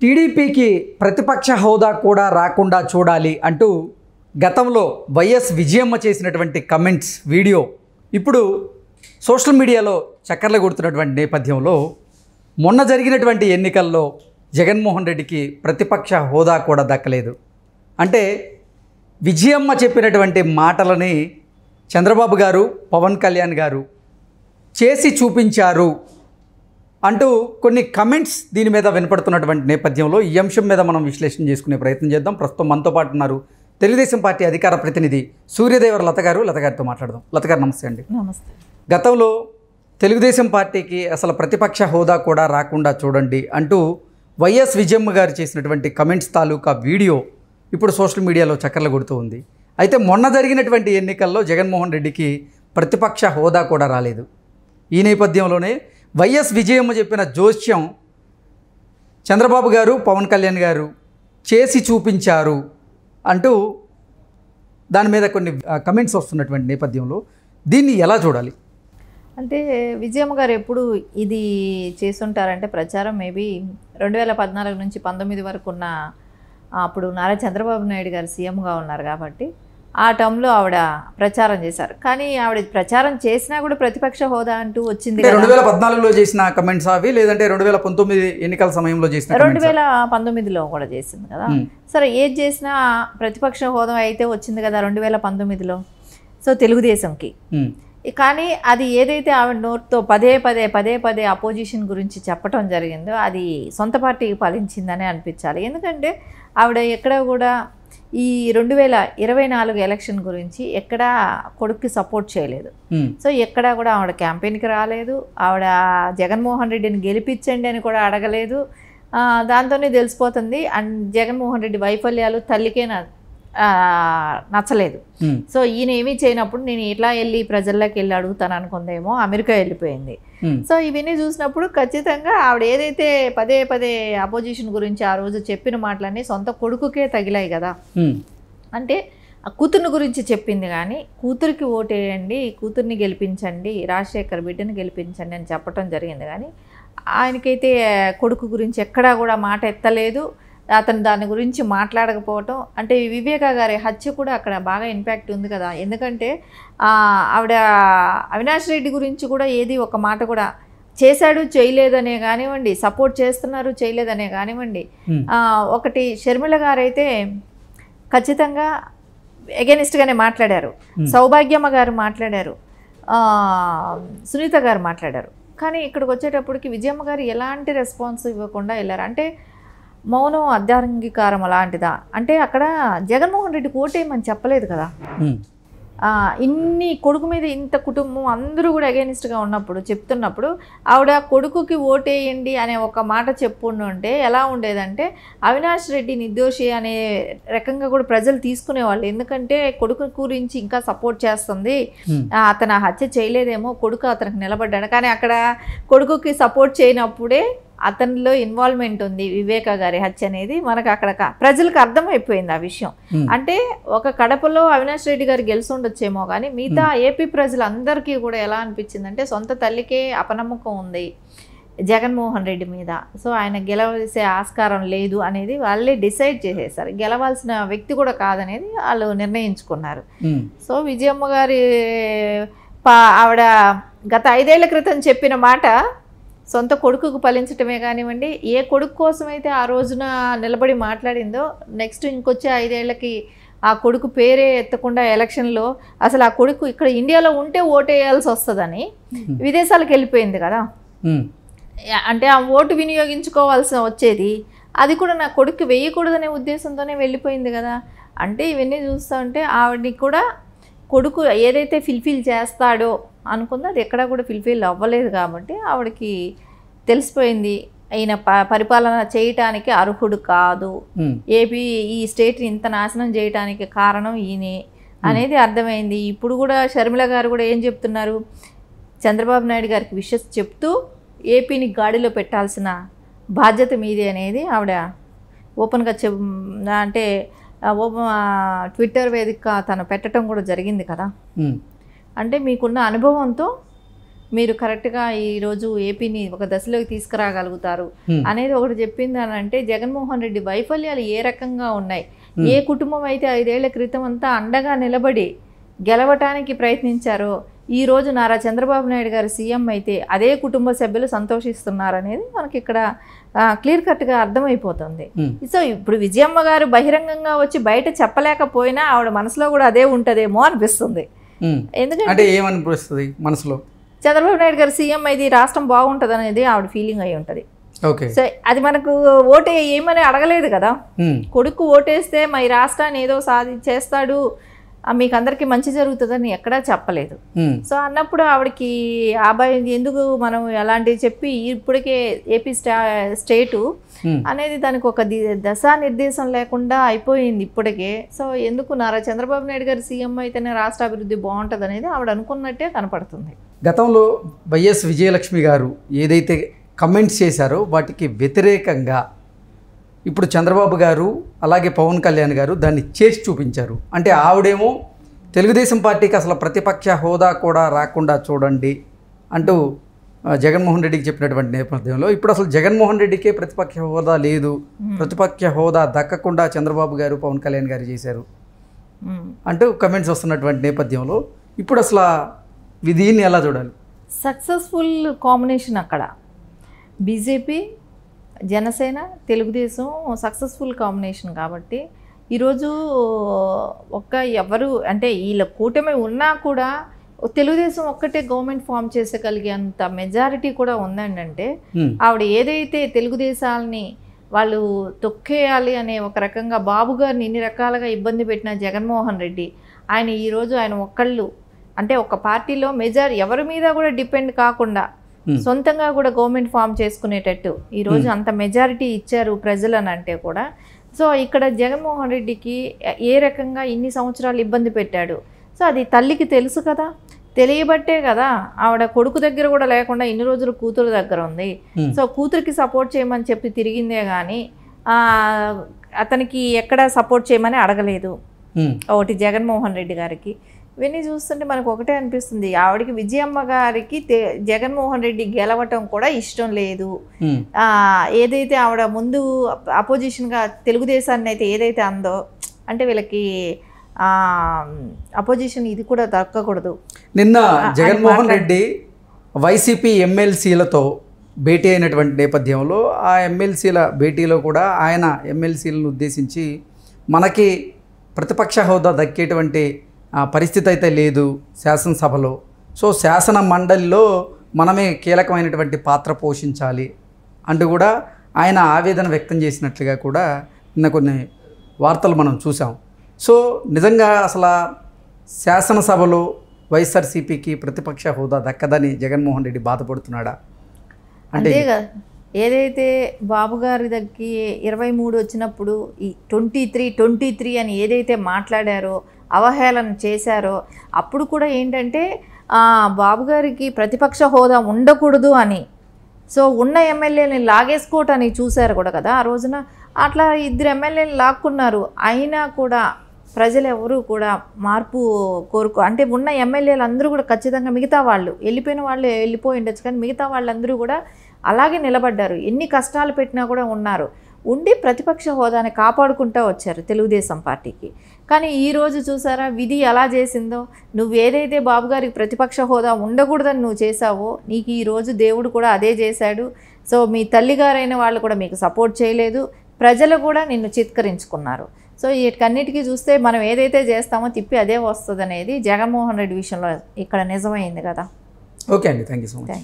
టీడీపీకి ప్రతిపక్ష హోదా కూడా రాకుండా చూడాలి అంటూ గతంలో వైఎస్ విజయమ్మ చేసినటువంటి కమెంట్స్ వీడియో ఇప్పుడు సోషల్ మీడియాలో చక్కర్లు కొడుతున్నటువంటి నేపథ్యంలో మొన్న జరిగినటువంటి ఎన్నికల్లో జగన్మోహన్ రెడ్డికి ప్రతిపక్ష హోదా కూడా దక్కలేదు. అంటే విజయమ్మ చెప్పినటువంటి మాటలని చంద్రబాబు గారు, పవన్ కళ్యాణ్ గారు చేసి చూపించారు అంటూ కొన్ని కమెంట్స్ దీని మీద వినపడుతున్నటువంటి నేపథ్యంలో ఈ అంశం మీద మనం విశ్లేషణ చేసుకునే ప్రయత్నం చేద్దాం. ప్రస్తుతం మనతో పాటు ఉన్నారు తెలుగుదేశం పార్టీ అధికార ప్రతినిధి సూర్యదేవర లత గారు. లత గారితో మాట్లాడదాం. లత గారు నమస్తే అండి. నమస్తే. గతంలో తెలుగుదేశం పార్టీకి అసలు ప్రతిపక్ష హోదా కూడా రాకుండా చూడండి అంటూ వైఎస్ విజయమ్మ గారు చేసినటువంటి కమెంట్స్ తాలూకా వీడియో ఇప్పుడు సోషల్ మీడియాలో చక్కర్లు కొడుతూ ఉంది. అయితే మొన్న జరిగినటువంటి ఎన్నికల్లో జగన్మోహన్ రెడ్డికి ప్రతిపక్ష హోదా కూడా రాలేదు. ఈ నేపథ్యంలోనే వైఎస్ విజయమ్మ చెప్పిన జోస్యం చంద్రబాబు గారు, పవన్ కళ్యాణ్ గారు చేసి చూపించారు అంటూ దాని మీద కొన్ని కమెంట్స్ వస్తున్నటువంటి నేపథ్యంలో దీన్ని ఎలా చూడాలి? అంటే విజయమ్మ గారు ఎప్పుడు ఇది చేస్తుంటారంటే ప్రచారం మేబీ 2014 నుంచి 19 వరకు ఉన్న అప్పుడు నారా చంద్రబాబు నాయుడు గారు సీఎంగా ఉన్నారు కాబట్టి ఆ టైంలో ఆవిడ ప్రచారం చేశారు. కానీ ఆవిడ ప్రచారం చేసినా కూడా ప్రతిపక్ష హోదా అంటూ వచ్చింది. 2014లో చేసిన కమెంట్స్ అవి, లేదంటే 2019 ఎన్నికల సమయంలో చేసిన 2019లో కూడా చేసింది కదా. సరే, ఏది చేసినా ప్రతిపక్ష హోదా అయితే వచ్చింది కదా 2019లో. సో తెలుగుదేశంకి. కానీ అది ఏదైతే ఆవిడ నోట్తో పదే పదే అపోజిషన్ గురించి చెప్పటం జరిగిందో అది సొంత పార్టీకి ఫలించిందనే అనిపించాలి. ఎందుకంటే ఆవిడ ఎక్కడ కూడా ఈ 2024 ఎలక్షన్ గురించి ఎక్కడా కొడుక్కి సపోర్ట్ చేయలేదు. సో ఎక్కడా కూడా ఆవిడ క్యాంపెయిన్కి రాలేదు. ఆవిడ జగన్మోహన్ రెడ్డిని గెలిపించండి అని కూడా అడగలేదు. దాంతోనే తెలిసిపోతుంది అండ్ జగన్మోహన్ రెడ్డి వైఫల్యాలు తల్లికే నచ్చలేదు. సో ఈయన ఏమీ చేయనప్పుడు నేను ఇట్లా వెళ్ళి ప్రజల్లోకి వెళ్ళి అడుగుతాను అనుకుందేమో, అమెరికా వెళ్ళిపోయింది. సో ఇవన్నీ చూసినప్పుడు ఖచ్చితంగా ఆవిడ ఏదైతే పదే అపోజిషన్ గురించి ఆ రోజు చెప్పిన మాటలన్నీ సొంత కొడుకుకే తగిలాయి కదా. అంటే ఆ కూతుర్ని గురించి చెప్పింది కానీ కూతురికి ఓటేయండి, కూతుర్ని గెలిపించండి, రాజశేఖర్ బిడ్డని గెలిపించండి అని చెప్పడం జరిగింది. కానీ ఆయనకైతే కొడుకు గురించి ఎక్కడా కూడా మాట ఎత్తలేదు. అతను దాని గురించి మాట్లాడకపోవటం అంటే వివేకా గారి హత్య కూడా అక్కడ బాగా ఇంపాక్ట్ ఉంది కదా. ఎందుకంటే ఆవిడ అవినాష్ రెడ్డి గురించి కూడా ఏది ఒక మాట కూడా చేశాడు చేయలేదనే కానివ్వండి, సపోర్ట్ చేస్తున్నారు చేయలేదనే కానివ్వండి. ఒకటి షర్మిల గారైతే ఖచ్చితంగా ఎగెనిస్ట్గానే మాట్లాడారు, సౌభాగ్యమ్మ గారు మాట్లాడారు, సునీత గారు మాట్లాడారు. కానీ ఇక్కడికి వచ్చేటప్పటికి విజయమ్మ గారు ఎలాంటి రెస్పాన్స్ ఇవ్వకుండా వెళ్ళారు. అంటే మౌనం అర్ధాంగీకారం అలాంటిదా? అంటే అక్కడ జగన్మోహన్ రెడ్డికి ఓటేయమని చెప్పలేదు కదా. ఇన్ని కొడుకు మీద ఇంత కుటుంబం అందరూ కూడా అగెనిస్ట్గా ఉన్నప్పుడు చెప్తున్నప్పుడు ఆవిడ కొడుకుకి ఓటేయండి అనే ఒక మాట చెప్పుంటే ఎలా ఉండేదంటే అవినాష్ రెడ్డి నిర్దోషి అనే రకంగా కూడా ప్రజలు తీసుకునేవాళ్ళు. ఎందుకంటే కొడుకు గురించి ఇంకా సపోర్ట్ చేస్తుంది, అతను హత్య చేయలేదేమో, కొడుకు అతనికి నిలబడ్డాడు. కానీ అక్కడ కొడుకుకి సపోర్ట్ చేయనప్పుడే అతనిలో ఇన్వాల్వ్మెంట్ ఉంది వివేకా గారి హత్య అనేది మనకు అక్కడ ప్రజలకు అర్థమైపోయింది ఆ విషయం. అంటే ఒక కడపలో అవినాష్ రెడ్డి గారు గెలుచుండొచ్చేమో కానీ మిగతా ఏపీ ప్రజలందరికీ కూడా ఎలా అనిపించిందంటే సొంత తల్లికే అపనమ్మకం ఉంది జగన్మోహన్ రెడ్డి మీద. సో ఆయన గెలవలసే ఆస్కారం లేదు అనేది వాళ్ళే డిసైడ్ చేసేసారు. గెలవాల్సిన వ్యక్తి కూడా కాదనేది వాళ్ళు నిర్ణయించుకున్నారు. సో విజయమ్మ గారి ఆవిడ గత 5 ఏళ్ల క్రితం చెప్పిన మాట సొంత కొడుకుకు ఫలించటమే కానివ్వండి, ఏ కొడుకు కోసమైతే ఆ రోజున నిలబడి మాట్లాడిందో నెక్స్ట్ ఇంకొచ్చే 5 ఏళ్లకి ఆ కొడుకు పేరే ఎత్తకుండా ఎలక్షన్లో అసలు ఆ కొడుకు ఇక్కడ ఇండియాలో ఉంటే ఓటేయాల్సి వస్తుందని విదేశాలకు వెళ్ళిపోయింది కదా. అంటే ఆ ఓటు వినియోగించుకోవాల్సి వచ్చేది అది కూడా నా కొడుకు వేయకూడదనే ఉద్దేశంతోనే వెళ్ళిపోయింది కదా. అంటే ఇవన్నీ చూస్తూ ఉంటే ఆవిడని కూడా కొడుకు ఏదైతే ఫిల్ఫిల్ చేస్తాడో అనుకుందో అది ఎక్కడా కూడా ఫిల్ఫిల్ అవ్వలేదు. కాబట్టి ఆవిడకి తెలిసిపోయింది ఈయన పరిపాలన చేయటానికి అర్హుడు కాదు, ఏపీ ఈ స్టేట్ని ఇంత నాశనం చేయటానికి కారణం ఈయనే అనేది అర్థమైంది. ఇప్పుడు కూడా షర్మిల గారు కూడా ఏం చెప్తున్నారు, చంద్రబాబు నాయుడు గారికి విషెస్ చెప్తూ ఏపీని గాడిలో పెట్టాల్సిన బాధ్యత మీదే అనేది ఆవిడ ఓపెన్గా అంటే ట్విట్టర్ వేదిక తను పెట్టడం కూడా జరిగింది కదా. అంటే మీకున్న అనుభవంతో మీరు కరెక్ట్గా ఈరోజు ఏపీని ఒక దశలోకి తీసుకురాగలుగుతారు అనేది ఒకటి చెప్పింది అని అంటే జగన్మోహన్ రెడ్డి వైఫల్యాలు ఏ రకంగా ఉన్నాయి, ఏ కుటుంబం అయితే 5 ఏళ్ల క్రితం అంతా అండగా నిలబడి గెలవటానికి ప్రయత్నించారో ఈ రోజు నారా చంద్రబాబు నాయుడు గారు సీఎం అయితే అదే కుటుంబ సభ్యులు సంతోషిస్తున్నారనేది మనకి ఇక్కడ క్లియర్ కట్గా అర్థమైపోతుంది. సో ఇప్పుడు విజయమ్మ గారు బహిరంగంగా వచ్చి బయట చెప్పలేకపోయినా ఆవిడ మనసులో కూడా అదే ఉంటదేమో అనిపిస్తుంది. ఎందుకంటే ఏమనిపిస్తుంది మనసులో, చంద్రబాబు నాయుడు గారు సీఎం అయితే రాష్ట్రం బాగుంటుంది అనేది ఆవిడ ఫీలింగ్ అయి ఉంటుంది. సో అది మనకు ఓటే ఏమని అడగలేదు కదా, కొడుకు ఓటేస్తే మా ఈ రాష్ట్రాన్ని ఏదో చేస్తాడు, మీకు అందరికీ మంచి జరుగుతుందని ఎక్కడా చెప్పలేదు. సో అన్నప్పుడు ఆవిడకి ఎందుకు మనం అలాంటివి చెప్పి ఇప్పటికే ఏపీ స్టేటు అనేది దానికి ఒక దశానిర్దేశం లేకుండా అయిపోయింది ఇప్పటికే. సో ఎందుకు నారా చంద్రబాబు నాయుడు గారు సీఎం అయితేనే రాష్ట్ర అభివృద్ధి బాగుంటుంది అనేది ఆవిడ అనుకున్నట్టే కనపడుతుంది. గతంలో వైఎస్ విజయలక్ష్మి గారు ఏదైతే కమెంట్స్ చేశారో వాటికి వ్యతిరేకంగా ఇప్పుడు చంద్రబాబు గారు అలాగే పవన్ కళ్యాణ్ గారు దాన్ని చేసి చూపించారు. అంటే ఆవిడేమో తెలుగుదేశం పార్టీకి అసలు ప్రతిపక్ష హోదా కూడా రాకుండా చూడండి అంటూ జగన్మోహన్ రెడ్డికి చెప్పినటువంటి నేపథ్యంలో ఇప్పుడు అసలు జగన్మోహన్ రెడ్డికే ప్రతిపక్ష హోదా లేదు, ప్రతిపక్ష హోదా దక్కకుండా చంద్రబాబు గారు పవన్ కళ్యాణ్ గారు చేశారు అంటూ కమెంట్స్ వస్తున్నటువంటి నేపథ్యంలో ఇప్పుడు అసలు దీన్ని ఎలా చూడాలి? సక్సెస్ఫుల్ కాంబినేషన్ అక్కడ BJP, Janasena, Telugu Desam successful combination కాబట్టి ఈరోజు ఎవరు అంటే వీళ్ళ కూటమి ఉన్నా కూడా తెలుగుదేశం ఒక్కటే గవర్నమెంట్ ఫామ్ చేసగలిగేంత మెజారిటీ కూడా ఉందండి. అంటే ఆవిడ ఏదైతే తెలుగుదేశాలని వాళ్ళు తొక్కేయాలి అనే ఒక రకంగా బాబు గారిని ఇన్ని రకాలుగా ఇబ్బంది పెట్టిన జగన్మోహన్ రెడ్డి ఆయన ఈరోజు ఆయన ఒక్కళ్ళు అంటే ఒక పార్టీలో ఎవరి మీద కూడా డిపెండ్ కాకుండా సొంతంగా కూడా గవర్నమెంట్ ఫామ్ చేసుకునేటట్టు ఈరోజు అంత మెజారిటీ ఇచ్చారు ప్రజలు అని అంటే కూడా. సో ఇక్కడ జగన్మోహన్ రెడ్డికి ఏ రకంగా ఇన్ని సంవత్సరాలు ఇబ్బంది పెట్టాడు, సో అది తల్లికి తెలుసు కదా, తెలియబట్టే కదా ఆవిడ కొడుకు దగ్గర కూడా లేకుండా ఇన్ని రోజులు కూతురు దగ్గర ఉంది. సో కూతురికి సపోర్ట్ చేయమని చెప్పి తిరిగిందే కానీ అతనికి ఎక్కడ సపోర్ట్ చేయమని అడగలేదు ఒకటి జగన్మోహన్ రెడ్డి గారికి. ఇవన్నీ చూస్తుంటే మనకు ఒకటే అనిపిస్తుంది, ఆవిడకి విజయమ్మ గారికి జగన్మోహన్ రెడ్డి గెలవటం కూడా ఇష్టం లేదు. ఏదైతే ఆవిడ ముందు అపోజిషన్గా తెలుగుదేశాన్ని అయితే ఏదైతే అందో అంటే వీళ్ళకి అపోజిషన్ ఇది కూడా దక్కకూడదు. నిన్న జగన్మోహన్ రెడ్డి వైసీపీ ఎమ్మెల్సీలతో భేటీ అయినటువంటి నేపథ్యంలో ఆ ఎమ్మెల్సీల భేటీలో కూడా ఆయన ఎమ్మెల్సీలను ఉద్దేశించి మనకి ప్రతిపక్ష హోదా దక్కేటువంటి పరిస్థితి అయితే లేదు శాసనసభలో, సో శాసన మండలిలో మనమే కీలకమైనటువంటి పాత్ర పోషించాలి అంటూ కూడా ఆయన ఆవేదన వ్యక్తం చేసినట్లుగా కూడా నిన్న కొన్ని వార్తలు మనం చూసాం. సో నిజంగా అసలు శాసనసభలో వైఎస్ఆర్సీపీకి ప్రతిపక్ష హోదా దక్కదని జగన్మోహన్ రెడ్డి బాధపడుతున్నాడా? అంటే ఏదైతే బాబు గారి దగ్గర 23 వచ్చినప్పుడు ఈ 23 అని ఏదైతే మాట్లాడారో అవహేళన చేశారో అప్పుడు కూడా ఏంటంటే బాబు గారికి ప్రతిపక్ష హోదా ఉండకూడదు అని, సో ఉన్న ఎమ్మెల్యేని లాగేసుకోవటాన్ని చూశారు కూడా కదా ఆ రోజున. అట్లా 2 ఎమ్మెల్యేలు లాక్కున్నారు, అయినా కూడా ప్రజలు ఎవరు కూడా మార్పు అంటే ఉన్న ఎమ్మెల్యేలు అందరూ కూడా ఖచ్చితంగా మిగతా వాళ్ళు వెళ్ళిపోయిన వాళ్ళు వెళ్ళిపోయి ఉండొచ్చు కానీ మిగతా వాళ్ళందరూ కూడా అలాగే నిలబడ్డారు. ఎన్ని కష్టాలు పెట్టినా కూడా ఉండి ప్రతిపక్ష హోదాని కాపాడుకుంటూ వచ్చారు తెలుగుదేశం పార్టీకి. కానీ ఈరోజు చూసారా విధి ఎలా చేసిందో, నువ్వు ఏదైతే బాబు గారికి ప్రతిపక్ష హోదా ఉండకూడదని నువ్వు చేసావో నీకు ఈరోజు దేవుడు కూడా అదే చేశాడు. సో మీ తల్లిగారైన వాళ్ళు కూడా మీకు సపోర్ట్ చేయలేదు, ప్రజలు కూడా నిన్ను చిత్కరించుకున్నారు. సో వీటన్నిటికీ చూస్తే మనం ఏదైతే చేస్తామో తిప్పి అదే వస్తుంది అనేది జగన్మోహన్ రెడ్డి విషయంలో ఇక్కడ నిజమైంది కదా. ఓకే అండి, థ్యాంక్ యూ సో మచ్.